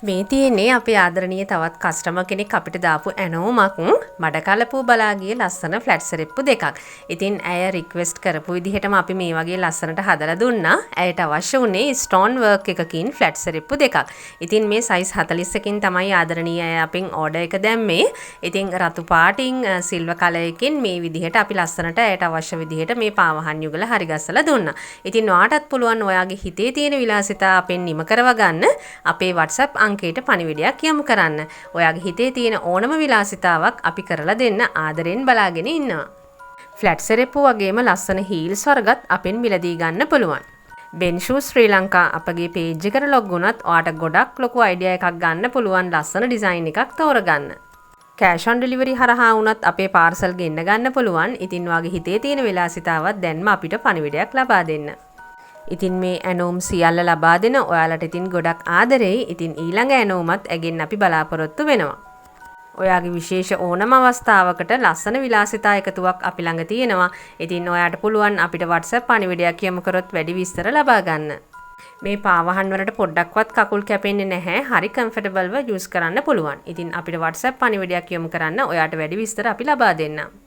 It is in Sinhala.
මේ තියෙන්නේ අපේ ආදරණීය තවත් කස්ටමර් කෙනෙක් අපිට දාපු ඇනෝමක් මඩකලපුව බලා ගිය ලස්සන ෆ්ලැට් සෙරෙප්පු දෙකක්. ඉතින් ඇය රික්වෙස්ට් කරපු විදිහටම අපි මේ වගේ ලස්සනට හදලා දුන්නා. ඇයට අවශ්‍ය වුණේ ස්ටෝන් වර්ක් එකකින් ෆ්ලැට් සෙරෙප්පු දෙකක්. ඉතින් මේ සයිස් 40කින් තමයි ආදරණීය අය අපෙන් ඕඩර් එක දැම්මේ. ඉතින් රතු පාටින් සිල්වර් කලර් එකකින් මේ විදිහට අපි ලස්සනට ඇයට අවශ්‍ය විදිහට මේ පාවහන් යුගල හරි ගස්සලා දුන්නා. ඉතින් ඔයාටත් පුළුවන් ඔයාගේ හිතේ තියෙන විලාසිතා අපෙන් නිම කරව ගන්න අපේ WhatsApp අංකයට පණිවිඩයක් යොමු කරන්න. ඔයාගේ හිතේ තියෙන ඕනම විලාසිතාවක් අපි කරලා දෙන්න ආදරෙන් බලාගෙන ඉන්නවා. ෆ්ලැට් සෙරෙප්පු වගේම ලස්සන හීල්ස් වර්ගත් අපෙන් මිලදී ගන්න පුළුවන්. Ben Shoes ශ්‍රී ලංකා අපගේ පේජ් එකට ලොග් වුණත් ඔයාට ගොඩක් ලොකු අයිඩියා එකක් ගන්න පුළුවන් ලස්සන ඩිසයින් එකක් තෝරගන්න. කෑෂ් ඔන් ඩෙලිවරි හරහා වුණත් අපේ පාර්සල් ගෙන්න ගන්න පුළුවන්. ඉතින් ඔයාගේ හිතේ තියෙන විලාසිතාවත් දැන්ම අපිට පණිවිඩයක් ලබා දෙන්න. ඉතින් මේ ඇනෝම් සියල්ල ලබා දෙන ඔයාලට ඉතින් ගොඩක් ආදරෙයි. ඉතින් ඊළඟ ඇනෝමත් ඇගෙන් අපි බලාපොරොත්තු වෙනවා. ඔයාගේ විශේෂ ඕනම අවස්ථාවකට ලස්සන විලාසිතා එකතුවක් අපි ළඟ තියෙනවා. ඉතින් ඔයාට පුළුවන් අපිට WhatsApp පණිවිඩයක් යොමු කරොත් වැඩි විස්තර ලබා ගන්න. මේ පාවහන් වලට පොඩ්ඩක්වත් කකුල් කැපෙන්නේ නැහැ. හරි කම්ෆර්ටබල්ව යූස් කරන්න පුළුවන්. ඉතින් අපිට WhatsApp පණිවිඩයක් යොමු කරන්න ඔයාට වැඩි විස්තර අපි ලබා දෙන්නම්.